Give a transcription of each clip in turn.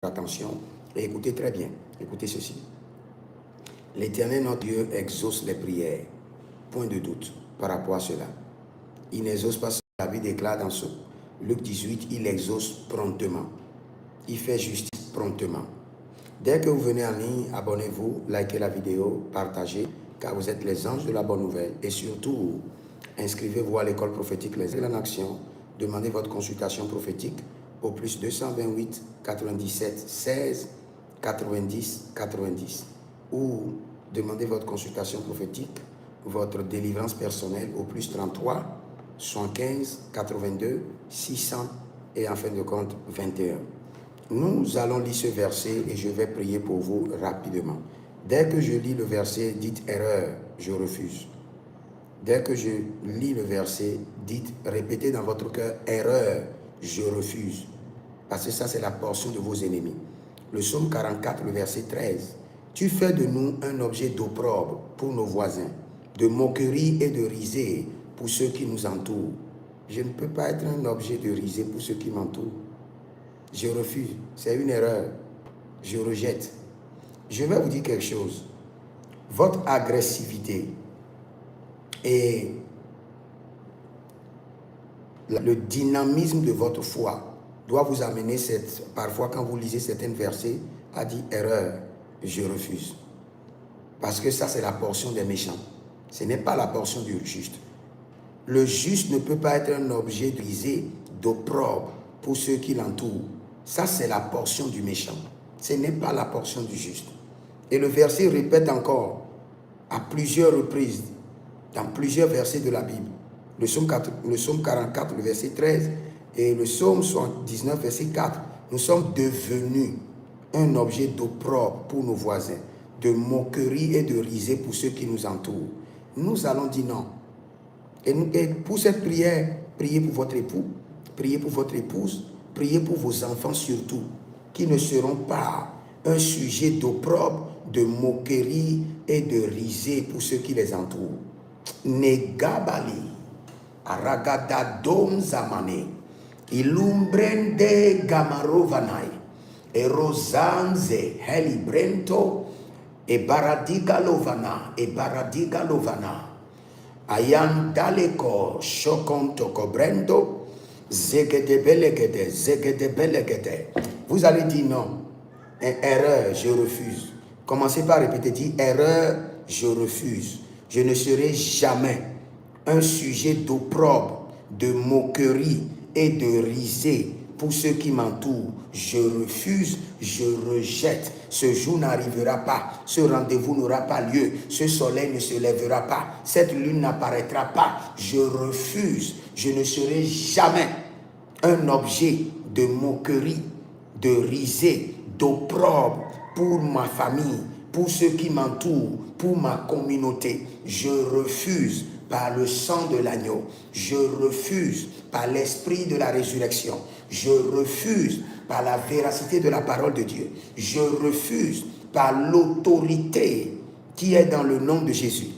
attention et écoutez très bien. Écoutez ceci. L'Éternel, notre Dieu, exauce les prières. Point de doute par rapport à cela. Il n'exauce pas ce que la Bible déclare dans ce Luc 18, il exauce promptement. Il fait justice promptement. Dès que vous venez en ligne, abonnez-vous, likez la vidéo, partagez, car vous êtes les anges de la bonne nouvelle. Et surtout, inscrivez-vous à l'école prophétique Les Ailes en Action. Demandez votre consultation prophétique au plus 228 97 16 90 90. Ou demandez votre consultation prophétique, votre délivrance personnelle au plus 33 75 82 600 et en fin de compte 21. Nous allons lire ce verset et je vais prier pour vous rapidement. Dès que je lis le verset, dites erreur, je refuse. Dès que je lis le verset, dites, répétez dans votre cœur, erreur, je refuse. Parce que ça, c'est la portion de vos ennemis. Le psaume 44, le verset 13. Tu fais de nous un objet d'opprobre pour nos voisins, de moquerie et de risée pour ceux qui nous entourent. Je ne peux pas être un objet de risée pour ceux qui m'entourent. Je refuse. C'est une erreur. Je rejette. Je vais vous dire quelque chose. Votre agressivité et le dynamisme de votre foi doit vous amener, parfois quand vous lisez certains versets, à dire erreur, je refuse. Parce que ça, c'est la portion des méchants. Ce n'est pas la portion du juste. Le juste ne peut pas être un objet brisé, d'opprobre pour ceux qui l'entourent. Ça, c'est la portion du méchant. Ce n'est pas la portion du juste. Et le verset répète encore à plusieurs reprises, dans plusieurs versets de la Bible. Le psaume 44, le verset 13, et le psaume 79, verset 4. Nous sommes devenus un objet d'opprobre pour nos voisins, de moquerie et de risée pour ceux qui nous entourent. Nous allons dire non. Et pour cette prière, priez pour votre époux, priez pour votre épouse, priez pour vos enfants surtout, qui ne seront pas un sujet d'opprobre, de moquerie et de risée pour ceux qui les entourent. Negabali, aragadadom zamane, ilumbrende gamarovanai, erozanze helibrento, e baradiga lovana, ayam daleko shokonto kobrendo, zegedebelegede. Vous allez dire non. Erreur, je refuse. Commencez par répéter, dire erreur, je refuse. Je ne serai jamais un sujet d'opprobre, de moquerie et de risée pour ceux qui m'entourent. Je refuse, je rejette. Ce jour n'arrivera pas. Ce rendez-vous n'aura pas lieu. Ce soleil ne se lèvera pas. Cette lune n'apparaîtra pas. Je refuse. Je ne serai jamais un objet de moquerie, de risée, d'opprobre pour ma famille, pour ceux qui m'entourent, pour ma communauté. Je refuse par le sang de l'agneau. Je refuse par l'esprit de la résurrection. Je refuse par la véracité de la parole de Dieu. Je refuse par l'autorité qui est dans le nom de Jésus.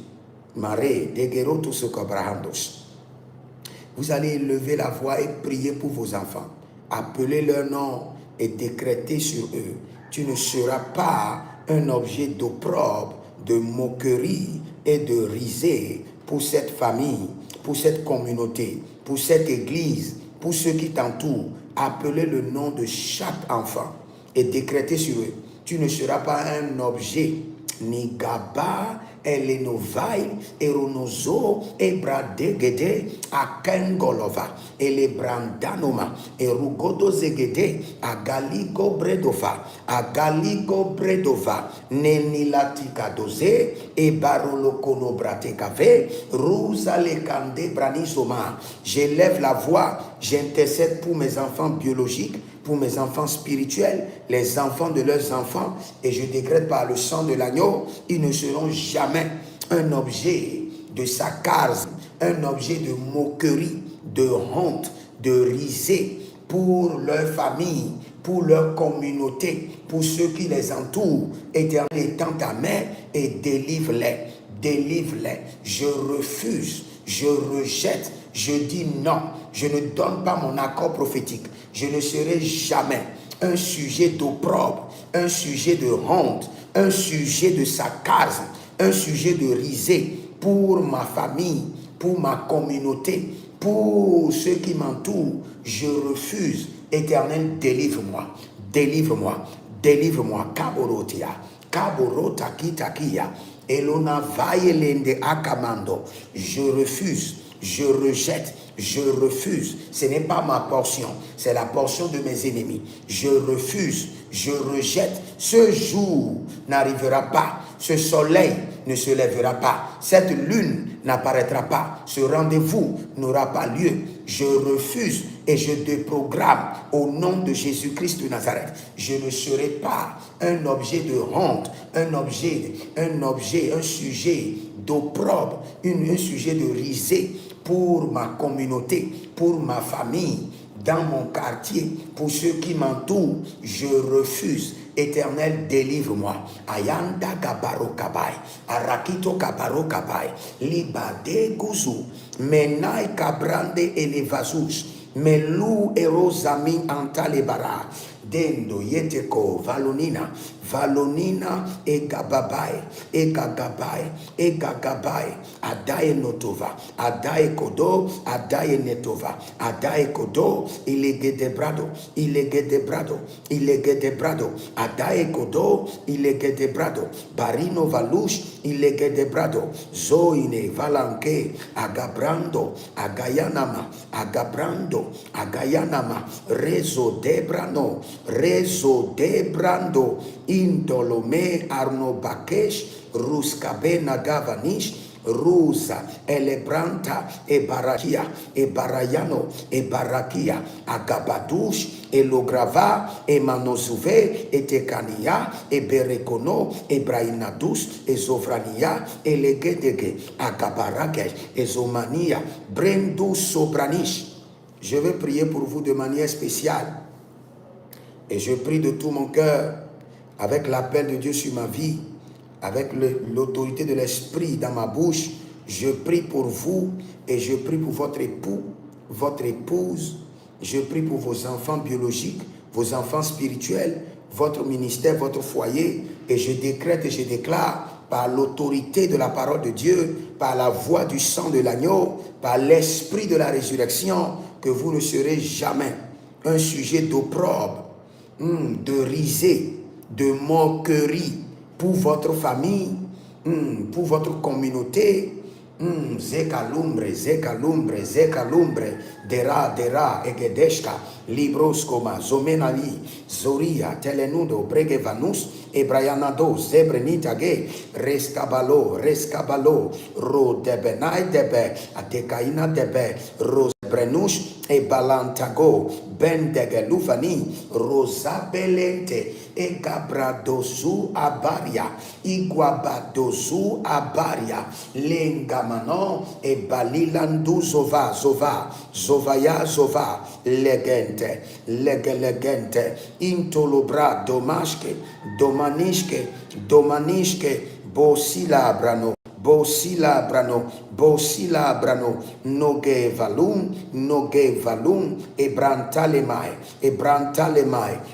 Vous allez lever la voix et prier pour vos enfants. Appelez leur nom et décréter sur eux. Tu ne seras pas un objet d'opprobre, de moquerie et de risée pour cette famille, pour cette communauté, pour cette église, pour ceux qui t'entourent. Appelez le nom de chaque enfant et décrétez sur eux. Tu ne seras pas un objet, ni gaba, elenovai, eronozo, ebradegede, akengolova, elebrandanoma, erugodo zegede, agaligo bredova, nenilatika doze, ebarolokono bratekave, rouzalekande branisoma. J'élève la voix, j'intercède pour mes enfants biologiques, pour mes enfants spirituels, les enfants de leurs enfants, et je décrète par le sang de l'agneau, ils ne seront jamais un objet de sarcasme, un objet de moquerie, de honte, de risée pour leur famille, pour leur communauté, pour ceux qui les entourent. Éternel, étends ta main et délivre-les, délivre-les. Je refuse, je rejette, je dis non, je ne donne pas mon accord prophétique. Je ne serai jamais un sujet d'opprobre, un sujet de honte, un sujet de sarcasme, un sujet de risée pour ma famille, pour ma communauté, pour ceux qui m'entourent. Je refuse. Éternel, délivre-moi, délivre-moi, délivre-moi. Kaborotia, kaborota kitakia, elona vailende akamando. Je refuse, je rejette, je refuse. Ce n'est pas ma portion, c'est la portion de mes ennemis. Je refuse, je rejette. Ce jour n'arrivera pas. Ce soleil ne se lèvera pas. Cette lune n'apparaîtra pas. Ce rendez-vous n'aura pas lieu. Je refuse et je déprogramme au nom de Jésus-Christ de Nazareth. Je ne serai pas un objet de honte, un sujet d'opprobre, un sujet de risée pour ma communauté, pour ma famille, dans mon quartier, pour ceux qui m'entourent. Je refuse. Éternel, délivre-moi. Ayanda gabaro kabai, arakito kabaro kabai, libade guzu, menai kabrande elevazus, melu erosamin antalebara, dendo yeteko valonina, valonina egababai, egagabai, adaye notova, adaye kodo, adaye netova, adaye kodo, ilegedebrado, adaye kodo, ilegedebrado, barino valush, ilegedebrado, zoine valanke, agabrando, agayanama, rezo debrando, indolome arno bakesh, ruskabena gavanish, Rusa, Elebranta, Ebarakia, Ebarayano, Ebarakia, Agabadush, Elograva, Emanosuve, Etekania, Eberekono, Ebrainadus, Ezofrania, Elegedege, Agabarakesh, Ezomania, Brendu Sobranish. Je vais prier pour vous de manière spéciale. Et je prie de tout mon cœur, avec l'appel de Dieu sur ma vie, avec l'autorité de l'Esprit dans ma bouche, je prie pour vous et je prie pour votre époux, votre épouse, je prie pour vos enfants biologiques, vos enfants spirituels, votre ministère, votre foyer, et je décrète et je déclare par l'autorité de la parole de Dieu, par la voix du sang de l'agneau, par l'esprit de la résurrection, que vous ne serez jamais un sujet d'opprobre, de risée, de moquerie, pour votre famille, pour votre communauté. Zekalumbre, dera, egedeshka, libroskoma, zomenali, zoria, telenudo, bregevanus, ebrayanado, zebrenitage, rescabalo, rodebenai debe, atekaina debe, rosebrenush, ebalantago, bendegelufani, rosabelente, egabradozu abaria, iguabadozu abaria, lengamano, ebalilandu zova, legente, intolobra, domanishke, bosilabrano, noge valum, ebrantalemai,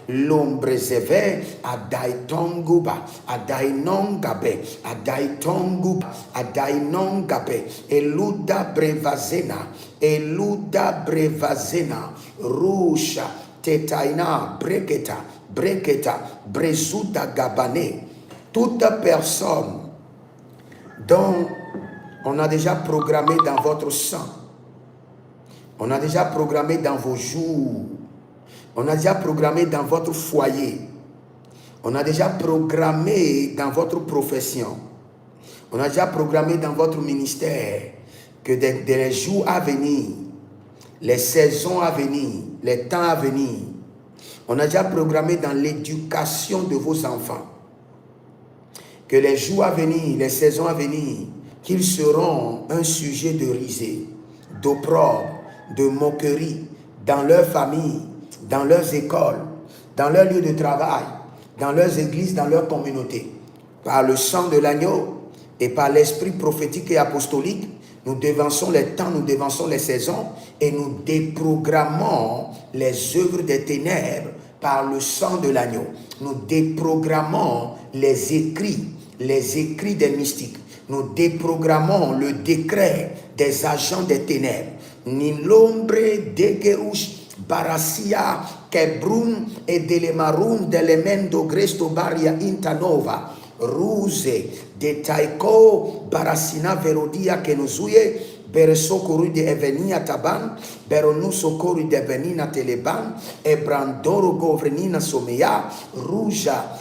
l'ombrezeve, adaitonguba, adainongabe, eluda brevazena, rusha, tetaina, breketa, brezuda gabane. Toute personne dont on a déjà programmé dans votre sang, on a déjà programmé dans vos jours, on a déjà programmé dans votre foyer, on a déjà programmé dans votre profession, on a déjà programmé dans votre ministère que dans les jours à venir, les saisons à venir, les temps à venir, on a déjà programmé dans l'éducation de vos enfants, que les jours à venir, les saisons à venir, qu'ils seront un sujet de risée, d'opprobre, de moquerie, dans leur famille, dans leurs écoles, dans leur lieu de travail, dans leurs églises, dans leur communauté. Par le sang de l'agneau et par l'esprit prophétique et apostolique, nous devançons les temps, nous devançons les saisons et nous déprogrammons les œuvres des ténèbres par le sang de l'agneau, nous déprogrammons les écrits des mystiques. Nous déprogrammons le décret des agents des ténèbres. Ni l'ombre de Gerouche, Barasia, Kebrum et Delemarum, Delemendo, Gresto, Baria, Intanova, Ruse, de Taiko, Barasina, Verodia, Kenuzuye, Bere socorru de evenia taban, bero nu socorru de venina teleban, e brandoro govrenina somea, ruja,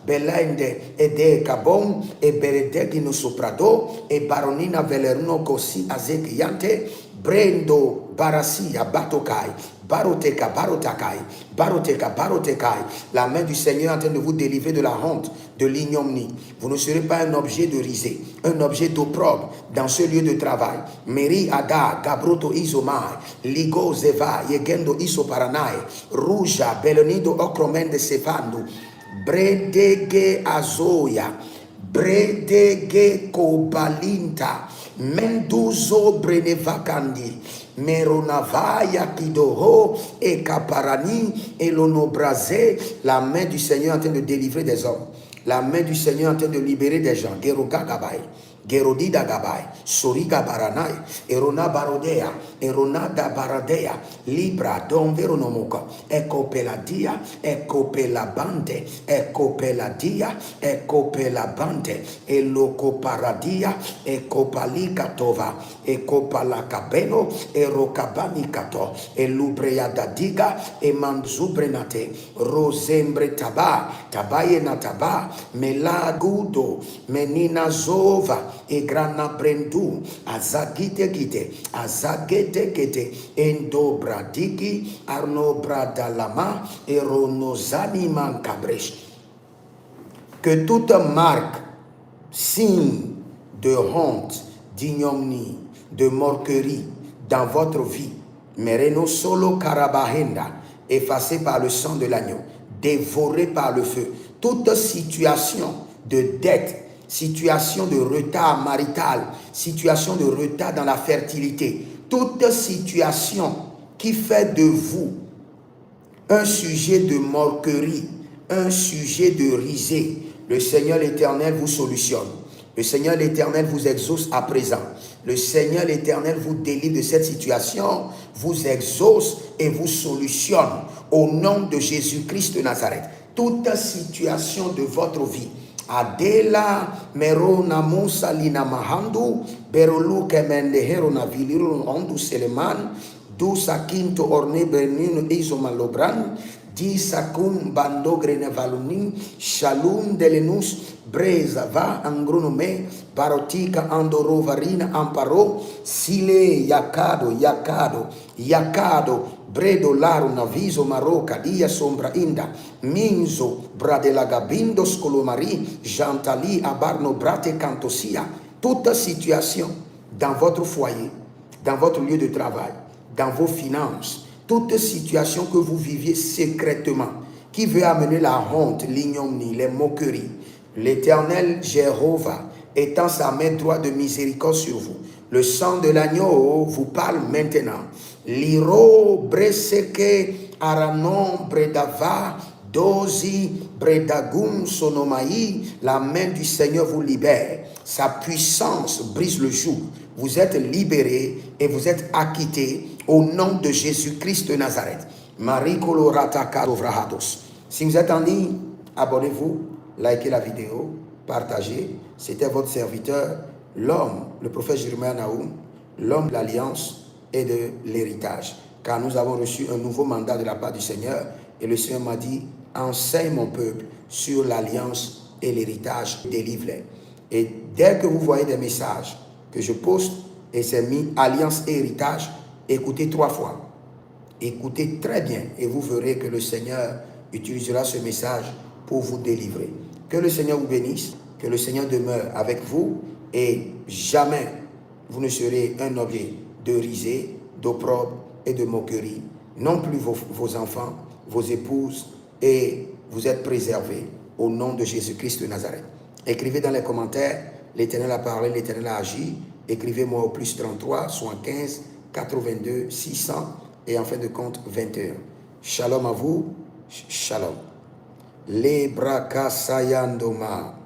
belende e de cabon, e beredegino soprado, e baronina velerno cosi azekiante, brendo barasia batokai, barotekai. La main du Seigneur est en train de vous délivrer de la honte, de l'ignominie. Vous ne serez pas un objet de risée, un objet d'opprobre dans ce lieu de travail. Meri ada, gabroto isomai, ligo zeva, yegendo isoparanai, ruja, belonido okromende sefando, bredege azoya, bredege kobalinta, menduzo brenevakandi, Meronavaya kidoho et kaparani et l'onobrasé. La main du Seigneur est en train de délivrer des hommes. La main du Seigneur est en train de libérer des gens. Geroga gabai, Gerodida gabai, Soriga baranai, Erona barodea, Erona da baradea, Libra don veronomoka, Ecco peladia, Ecco pelabante, Ecco peladia, Ecco pelabante, Eloco paradia, Ecco palicatova, Ecco palacabeno, Erocabanicato, Elubreada diga, e manzubrenate, Rosembre taba, Tabaye nataba, Melagudo, Menina zova, e grana brendu, azagite gite, endo bradiki, arno bradalama, eronozani mancabresh. Que toute marque, signe de honte, d'ignominie, de moquerie dans votre vie, mereno solo karabahenda, effacé par le sang de l'agneau, dévoré par le feu, toute situation de dette, situation de retard marital, situation de retard dans la fertilité, toute situation qui fait de vous un sujet de moquerie, un sujet de risée, le Seigneur l'Éternel vous solutionne. Le Seigneur l'Éternel vous exauce à présent. Le Seigneur l'Éternel vous délivre de cette situation, vous exauce et vous solutionne au nom de Jésus-Christ de Nazareth. Toute situation de votre vie, Adela merona musa lina mahandu berolu kemende herona viliru ondu seleman du sakinto orne benino isomalobran di sakum bando grenevalunin shalom delenus breza va angronome barotika andoro varina amparo sile yakado bredo laru naviso maroca dia sombra inda minzo bradela gabindo scolomari jantali abarno brate cantosia. Toute situation dans votre foyer, dans votre lieu de travail, dans vos finances, toute situation que vous viviez secrètement, qui veut amener la honte, l'ignominie, les moqueries, l'Éternel Jéhovah étend sa main droite de miséricorde sur vous. Le sang de l'agneau vous parle maintenant. Liro breseke aranon bredava dosi bredagum sonomai. La main du Seigneur vous libère. Sa puissance brise le joug. Vous êtes libérés et vous êtes acquittés au nom de Jésus-Christ de Nazareth. Marie Colorata Ovrahados. Si vous êtes en ligne, abonnez-vous, likez la vidéo, partagez. C'était votre serviteur, l'homme, le prophète Jeremiah Nahum, l'homme de l'alliance et de l'héritage. Car nous avons reçu un nouveau mandat de la part du Seigneur. Et le Seigneur m'a dit, enseigne mon peuple sur l'alliance et l'héritage, délivre-les. Et dès que vous voyez des messages que je poste, et c'est mis alliance et héritage, écoutez 3 fois. Écoutez très bien et vous verrez que le Seigneur utilisera ce message pour vous délivrer. Que le Seigneur vous bénisse, que le Seigneur demeure avec vous et jamais vous ne serez un objet de risée, d'opprobre et de moquerie. Non plus vos enfants, vos épouses, et vous êtes préservés au nom de Jésus-Christ de Nazareth. Écrivez dans les commentaires, l'Éternel a parlé, l'Éternel a agi. Écrivez-moi au plus 33, 75, 82, 600 et en fin de compte 21. Shalom à vous Shalom. Lebra kasayandoma.